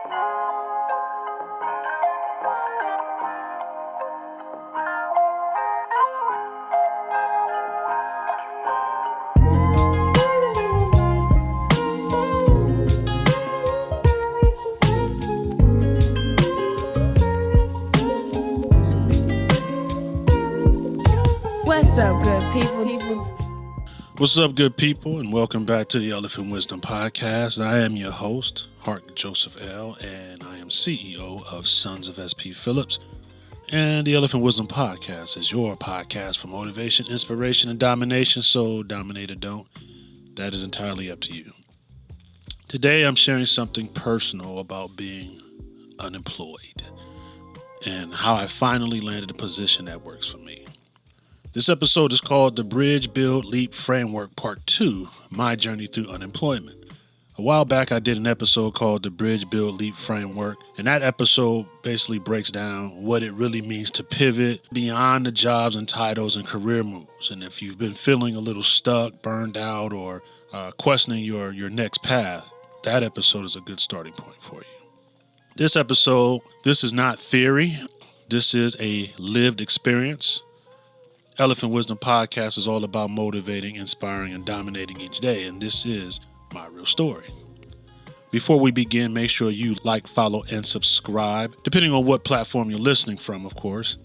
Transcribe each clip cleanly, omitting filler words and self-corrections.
What's up, good people? What's up, good people, and welcome back to the Elephant Wisdom Podcast. I am your host, Hark Jos, and I am CEO of Sons of SPPhillips. And the Elephant Wisdom Podcast is your podcast for motivation, inspiration, and domination. So dominate or don't. That is entirely up to you. Today, I'm sharing something personal about being unemployed and how I finally landed a position that works for me. This episode is called The Bridge, Build, Leap Framework Part 2, My Journey Through Unemployment. A while back, I did an episode called The Bridge, Build, Leap Framework, and that episode basically breaks down what it really means to pivot beyond the jobs and titles and career moves. And if you've been feeling a little stuck, burned out, or questioning your next path, that episode is a good starting point for you. This episode, this is not theory. This is a lived experience. Elephant Wisdom Podcast is all about motivating, inspiring, and dominating each day, and this is my real story. Before we begin, make sure you like, follow, and subscribe, depending on what platform you're listening from, of course.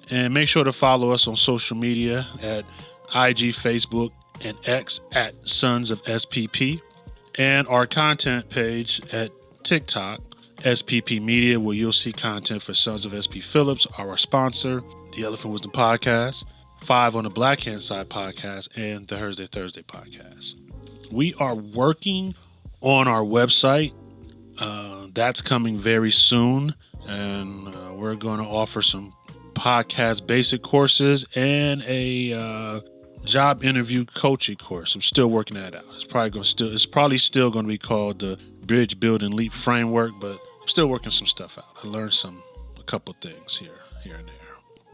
And make sure to follow us on social media at IG, Facebook, and X at Sons of SPP, and our content page at TikTok, SPP Media, where you'll see content for Sons of SPPhillips, our sponsor, the Elephant Wisdom Podcast, 5 on the Black Hand Side podcast, and the Thursday podcast. We are working on our website. That's coming very soon, and we're going to offer some podcast basic courses and a job interview coaching course. I'm still working that out. It's probably still going to be called the Bridge, Build, and Leap Framework, but I'm still working some stuff out. I learned a couple things here and there.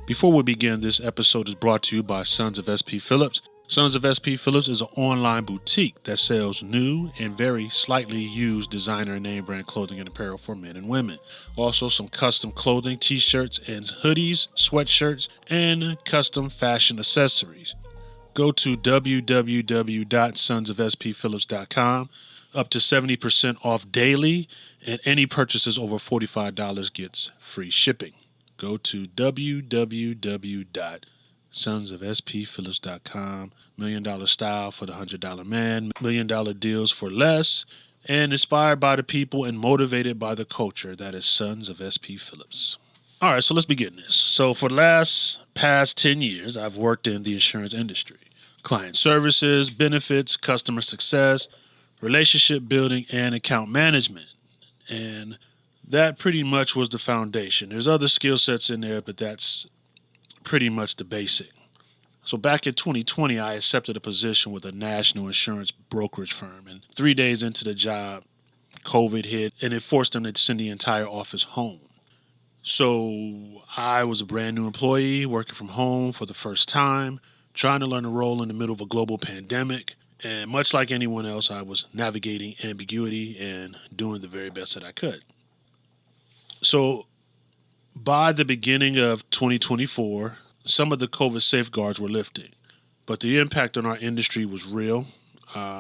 Before we begin, this episode is brought to you by Sons of SPPhillips. Sons of SPPhillips is an online boutique that sells new and very slightly used designer and name brand clothing and apparel for men and women. Also, some custom clothing, t-shirts and hoodies, sweatshirts, and custom fashion accessories. Go to www.sonsofspphillips.com. Up to 70% off daily, and any purchases over $45 gets free shipping. Go to www.sonsofspphillips.com. $1 Million style for the $100 man, $1 Million deals for less, and inspired by the people and motivated by the culture. That is Sons of SPPhillips. All right, so let's begin this. So for the past 10 years, I've worked in the insurance industry. Client services, benefits, customer success, relationship building, and account management. And that pretty much was the foundation. There's other skill sets in there, but that's pretty much the basic. So back in 2020, I accepted a position with a national insurance brokerage firm. And 3 days into the job, COVID hit, and it forced them to send the entire office home. So I was a brand new employee working from home for the first time, trying to learn a role in the middle of a global pandemic. And much like anyone else, I was navigating ambiguity and doing the very best that I could. So by the beginning of 2024, some of the COVID safeguards were lifting, but the impact on our industry was real.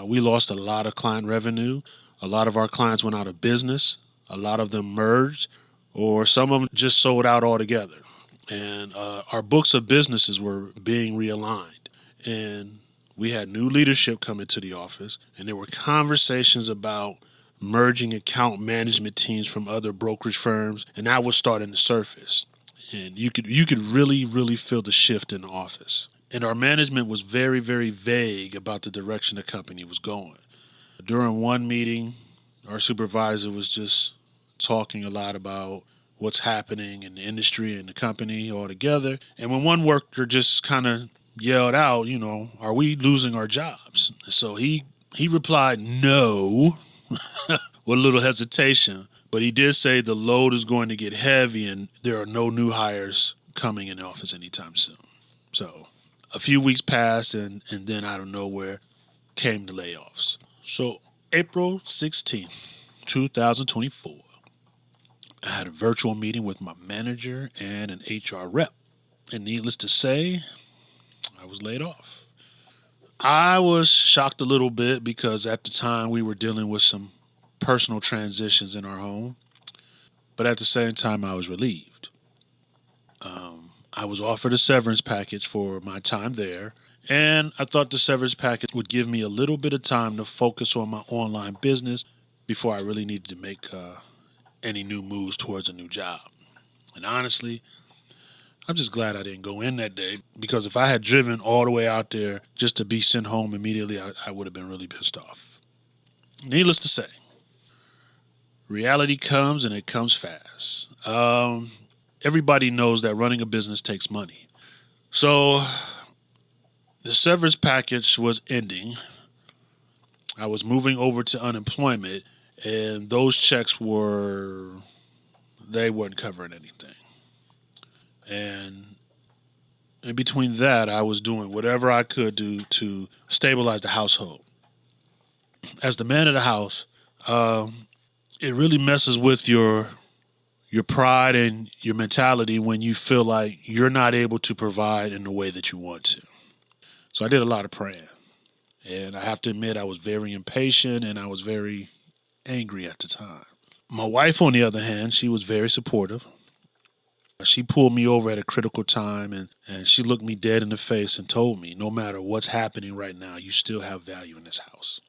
We lost a lot of client revenue. A lot of our clients went out of business. A lot of them merged, or some of them just sold out altogether. And our books of businesses were being realigned. And we had new leadership come into the office, and there were conversations about merging account management teams from other brokerage firms, and that was starting to surface. And you could really, really feel the shift in the office. And our management was very, very vague about the direction the company was going. During one meeting, our supervisor was just talking a lot about what's happening in the industry and the company altogether. And when one worker just kind of yelled out, are we losing our jobs? So he replied, no, with a little hesitation. But he did say the load is going to get heavy and there are no new hires coming in the office anytime soon. So a few weeks passed and then out of nowhere came the layoffs. So April 16th, 2024, I had a virtual meeting with my manager and an HR rep. And needless to say, I was laid off. I was shocked a little bit because at the time we were dealing with some personal transitions in our home. But at the same time, I was relieved. I was offered a severance package for my time there, and I thought the severance package would give me a little bit of time to focus on my online business before I really needed to make any new moves towards a new job. And honestly, I'm just glad I didn't go in that day because if I had driven all the way out there just to be sent home immediately, I would have been really pissed off. Needless to say, reality comes and it comes fast. Everybody knows that running a business takes money. So the severance package was ending. I was moving over to unemployment, and those checks they weren't covering anything. And in between that, I was doing whatever I could do to stabilize the household. As the man of the house, it really messes with your pride and your mentality when you feel like you're not able to provide in the way that you want to. So I did a lot of praying. And I have to admit, I was very impatient and I was very angry at the time. My wife, on the other hand, she was very supportive. She pulled me over at a critical time and she looked me dead in the face and told me, no matter what's happening right now, you still have value in this house.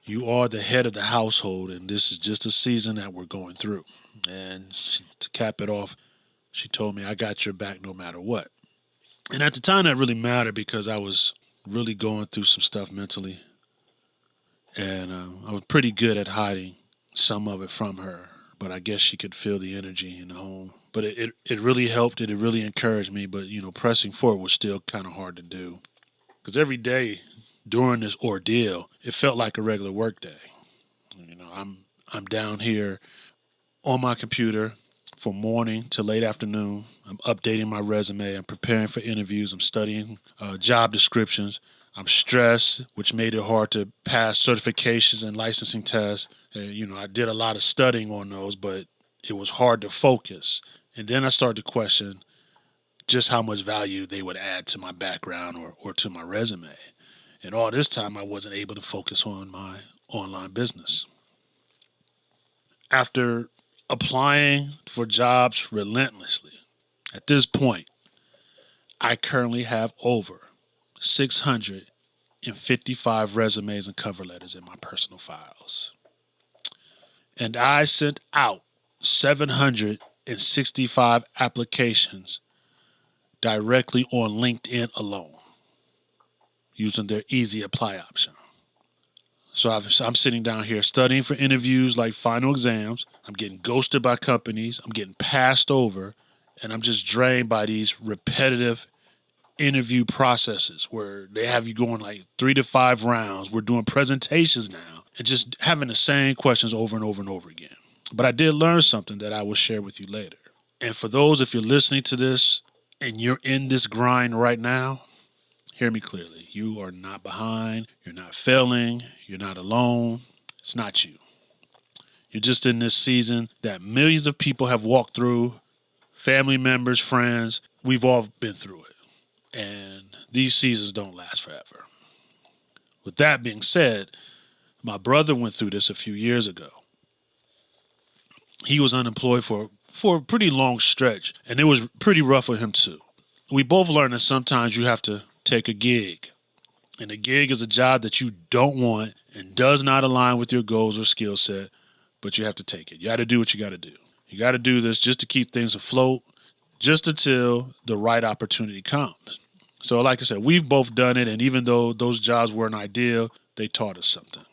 You are the head of the household, and this is just a season that we're going through. And to cap it off, she told me, I got your back no matter what. And at the time, that really mattered because I was really going through some stuff mentally. And I was pretty good at hiding some of it from her. But I guess she could feel the energy in the home. But it really helped. It really encouraged me. But, pressing forward was still kind of hard to do. Because every day during this ordeal, it felt like a regular work day. I'm down here on my computer from morning to late afternoon. I'm updating my resume. I'm preparing for interviews. I'm studying job descriptions. I'm stressed, which made it hard to pass certifications and licensing tests. I did a lot of studying on those, but it was hard to focus. And then I started to question just how much value they would add to my background or to my resume. And all this time, I wasn't able to focus on my online business. After applying for jobs relentlessly, at this point, I currently have over 655 resumes and cover letters in my personal files. And I sent out 765 applications directly on LinkedIn alone, using their easy apply option. So I'm sitting down here studying for interviews like final exams. I'm getting ghosted by companies. I'm getting passed over. And I'm just drained by these repetitive interview processes where they have you going like 3 to 5 rounds. We're doing presentations now and just having the same questions over and over and over again. But I did learn something that I will share with you later. And for those, if you're listening to this and you're in this grind right now, hear me clearly. You are not behind. You're not failing. You're not alone. It's not you. You're just in this season that millions of people have walked through, family members, friends. We've all been through it. And these seasons don't last forever. With that being said, my brother went through this a few years ago. He was unemployed for a pretty long stretch, and it was pretty rough for him too. We both learned that sometimes you have to take a gig. And a gig is a job that you don't want and does not align with your goals or skill set, but you have to take it. You got to do what you got to do. You got to do this just to keep things afloat, just until the right opportunity comes. So like I said, we've both done it, and even though those jobs weren't ideal, they taught us something.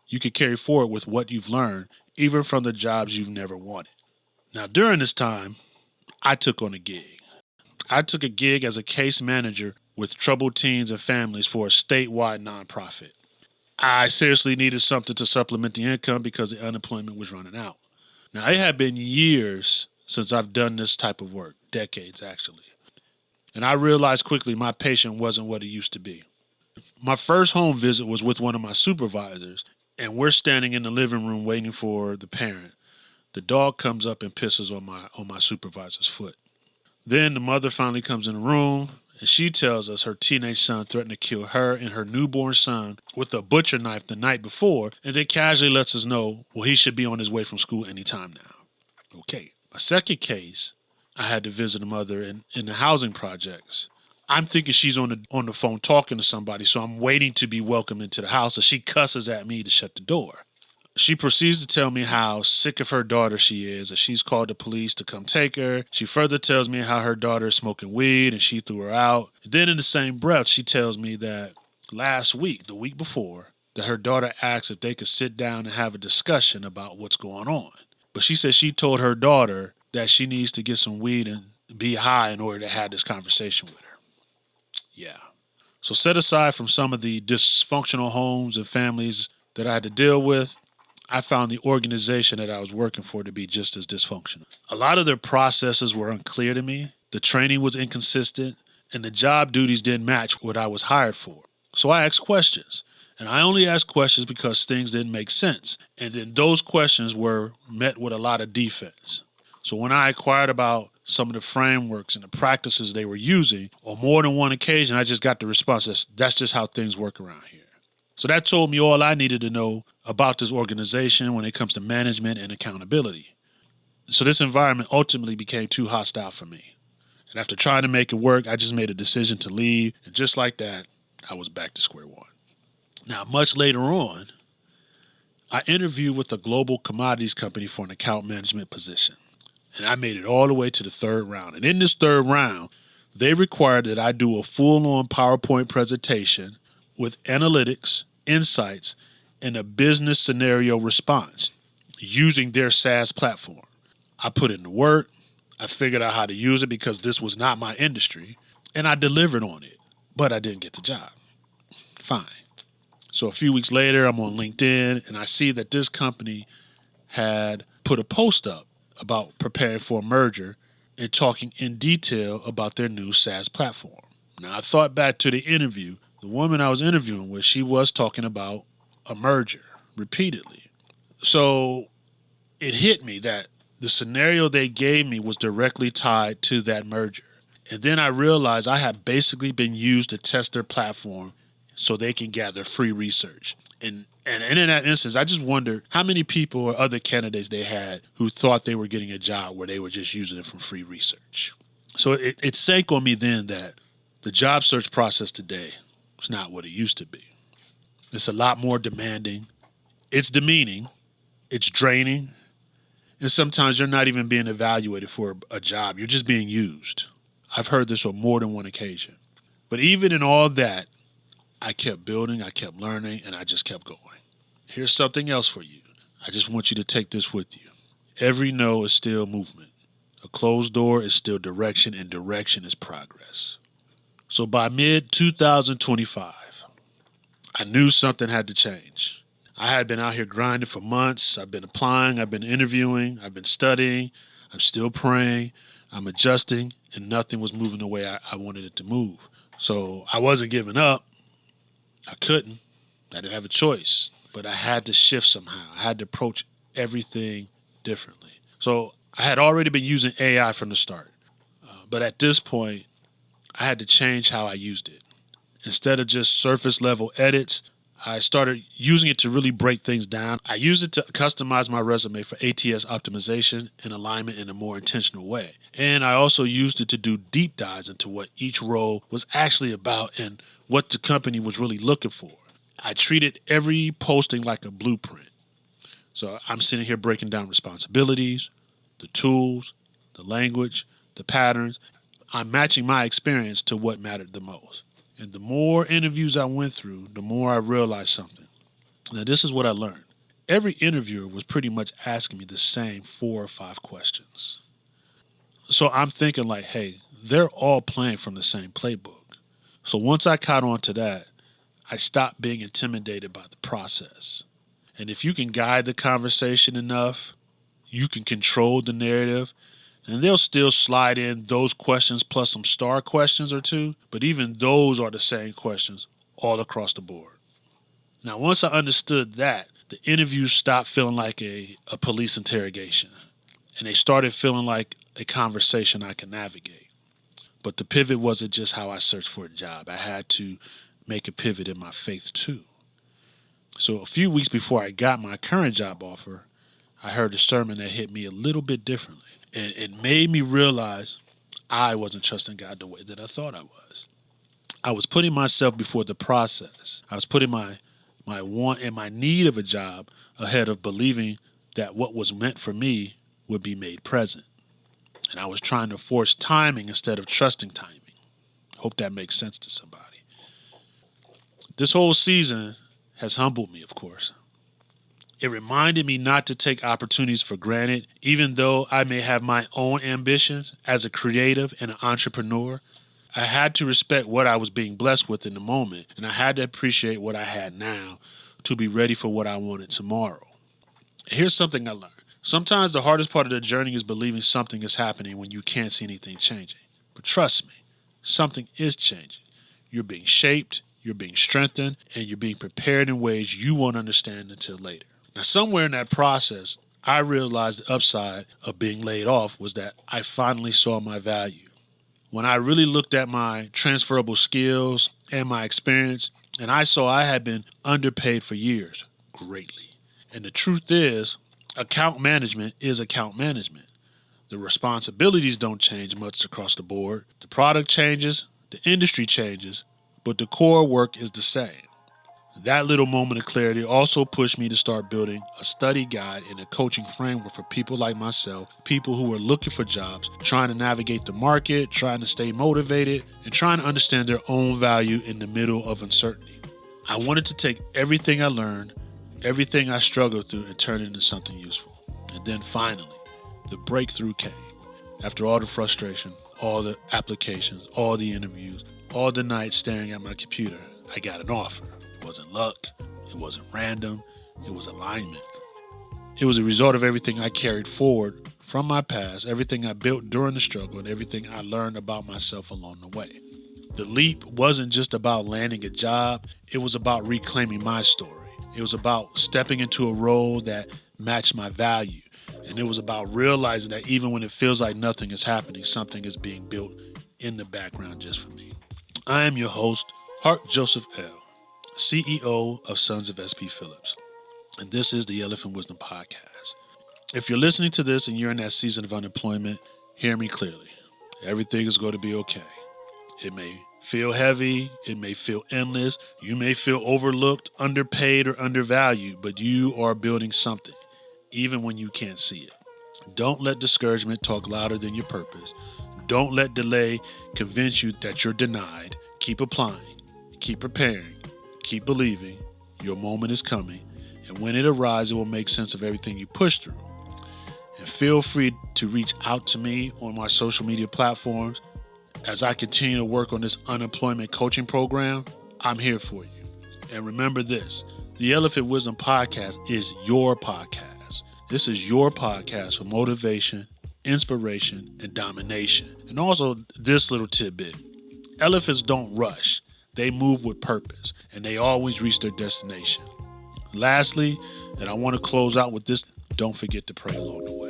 You could carry forward with what you've learned, even from the jobs you've never wanted. Now, during this time, I took on a gig. I took a gig as a case manager with troubled teens and families for a statewide nonprofit. I seriously needed something to supplement the income because the unemployment was running out. Now, it had been years since I've done this type of work, decades actually. And I realized quickly my patience wasn't what it used to be. My first home visit was with one of my supervisors, and we're standing in the living room waiting for the parent. the dog comes up and pisses on my supervisor's foot. Then the mother finally comes in the room, and she tells us her teenage son threatened to kill her and her newborn son with a butcher knife the night before, and then casually lets us know, well, he should be on his way from school anytime now. Okay. A second case, I had to visit a mother in the housing projects. I'm thinking she's on the phone talking to somebody, so I'm waiting to be welcomed into the house, and she cusses at me to shut the door. She proceeds to tell me how sick of her daughter she is, that she's called the police to come take her. She further tells me how her daughter is smoking weed and she threw her out. Then in the same breath, she tells me that last week, the week before, that her daughter asked if they could sit down and have a discussion about what's going on. But she said she told her daughter that she needs to get some weed and be high in order to have this conversation with her. Yeah. So set aside from some of the dysfunctional homes and families that I had to deal with, I found the organization that I was working for to be just as dysfunctional. A lot of their processes were unclear to me, the training was inconsistent, and the job duties didn't match what I was hired for. So I asked questions, and I only asked questions because things didn't make sense, and then those questions were met with a lot of defense. So when I inquired about some of the frameworks and the practices they were using, on more than one occasion, I just got the response, that's just how things work around here. So that told me all I needed to know about this organization when it comes to management and accountability. So this environment ultimately became too hostile for me. And after trying to make it work, I just made a decision to leave. And just like that, I was back to square one. Now, much later on, I interviewed with a global commodities company for an account management position. And I made it all the way to the third round. And in this third round, they required that I do a full-on PowerPoint presentation with analytics, insights, and a business scenario response using their SaaS platform. I put in the work, I figured out how to use it because this was not my industry, and I delivered on it, but I didn't get the job. Fine. So a few weeks later, I'm on LinkedIn, and I see that this company had put a post up about preparing for a merger and talking in detail about their new SaaS platform. Now, I thought back to the interview. The woman I was interviewing with, she was talking about a merger repeatedly. So it hit me that the scenario they gave me was directly tied to that merger. And then I realized I had basically been used to test their platform so they can gather free research. And in that instance, I just wondered how many people or other candidates they had who thought they were getting a job where they were just using it for free research. So it sank on me then that the job search process today is not what it used to be. It's a lot more demanding. It's demeaning. It's draining. And sometimes you're not even being evaluated for a job. You're just being used. I've heard this on more than one occasion. But even in all that, I kept building, I kept learning, and I just kept going. Here's something else for you. I just want you to take this with you. Every no is still movement. A closed door is still direction, and direction is progress. So by mid-2025, I knew something had to change. I had been out here grinding for months. I've been applying, I've been interviewing, I've been studying, I'm still praying, I'm adjusting, and nothing was moving the way I wanted it to move. So I wasn't giving up. I couldn't. I didn't have a choice. But I had to shift somehow. I had to approach everything differently. So I had already been using AI from the start. But at this point, I had to change how I used it. Instead of just surface level edits, I started using it to really break things down. I used it to customize my resume for ATS optimization and alignment in a more intentional way. And I also used it to do deep dives into what each role was actually about and what the company was really looking for. I treated every posting like a blueprint. So I'm sitting here breaking down responsibilities, the tools, the language, the patterns. I'm matching my experience to what mattered the most. And the more interviews I went through, the more I realized something. Now, this is what I learned. Every interviewer was pretty much asking me the same 4 or 5 questions. So I'm thinking like, hey, they're all playing from the same playbook. So once I caught on to that, I stopped being intimidated by the process. And if you can guide the conversation enough, you can control the narrative, and they'll still slide in those questions plus some star questions or two, but even those are the same questions all across the board. Now, once I understood that, The interviews stopped feeling like a police interrogation, and they started feeling like a conversation I could navigate. But the pivot wasn't just how I searched for a job. I had to make a pivot in my faith too. So a few weeks before I got my current job offer, I heard a sermon that hit me a little bit differently. And it made me realize I wasn't trusting God the way that I thought I was. I was putting myself before the process. I was putting my want and my need of a job ahead of believing that what was meant for me would be made present. And I was trying to force timing instead of trusting timing. Hope that makes sense to somebody. This whole season has humbled me, of course. It reminded me not to take opportunities for granted, even though I may have my own ambitions as a creative and an entrepreneur. I had to respect what I was being blessed with in the moment, and I had to appreciate what I had now to be ready for what I wanted tomorrow. Here's something I learned. Sometimes the hardest part of the journey is believing something is happening when you can't see anything changing. But trust me, something is changing. You're being shaped, you're being strengthened, and you're being prepared in ways you won't understand until later. Now, somewhere in that process, I realized the upside of being laid off was that I finally saw my value. When I really looked at my transferable skills and my experience, and I saw I had been underpaid for years, greatly. And the truth is, account management is account management. The responsibilities don't change much across the board. The product changes, the industry changes, but the core work is the same. That little moment of clarity also pushed me to start building a study guide and a coaching framework for people like myself, people who are looking for jobs, trying to navigate the market, trying to stay motivated, and trying to understand their own value in the middle of uncertainty. I wanted to take everything I learned, everything I struggled through, and turn it into something useful. And then finally, the breakthrough came. After all the frustration, all the applications, all the interviews, all the nights staring at my computer, I got an offer. It wasn't luck. It wasn't random. It was alignment. It was a result of everything I carried forward from my past, everything I built during the struggle, and everything I learned about myself along the way. The leap wasn't just about landing a job. It was about reclaiming my story. It was about stepping into a role that matched my value. And it was about realizing that even when it feels like nothing is happening, something is being built in the background just for me. I am your host, Hark Joseph L., CEO of Sons of SPPhillips. And this is the Elephant Wisdom Podcast. If you're listening to this and you're in that season of unemployment, hear me clearly. Everything is going to be okay. It may feel heavy. It may feel endless. You may feel overlooked, underpaid, or undervalued, but you are building something, even when you can't see it. Don't let discouragement talk louder than your purpose. Don't let delay convince you that you're denied. Keep applying. Keep preparing. Keep believing. Your moment is coming. And when it arrives, it will make sense of everything you push through. And feel free to reach out to me on my social media platforms. As I continue to work on this unemployment coaching program, I'm here for you. And remember this, the Elephant Wisdom Podcast is your podcast. This is your podcast for motivation, inspiration, and domination. And also this little tidbit, elephants don't rush. They move with purpose, and they always reach their destination. Lastly, and I want to close out with this, don't forget to pray along the way.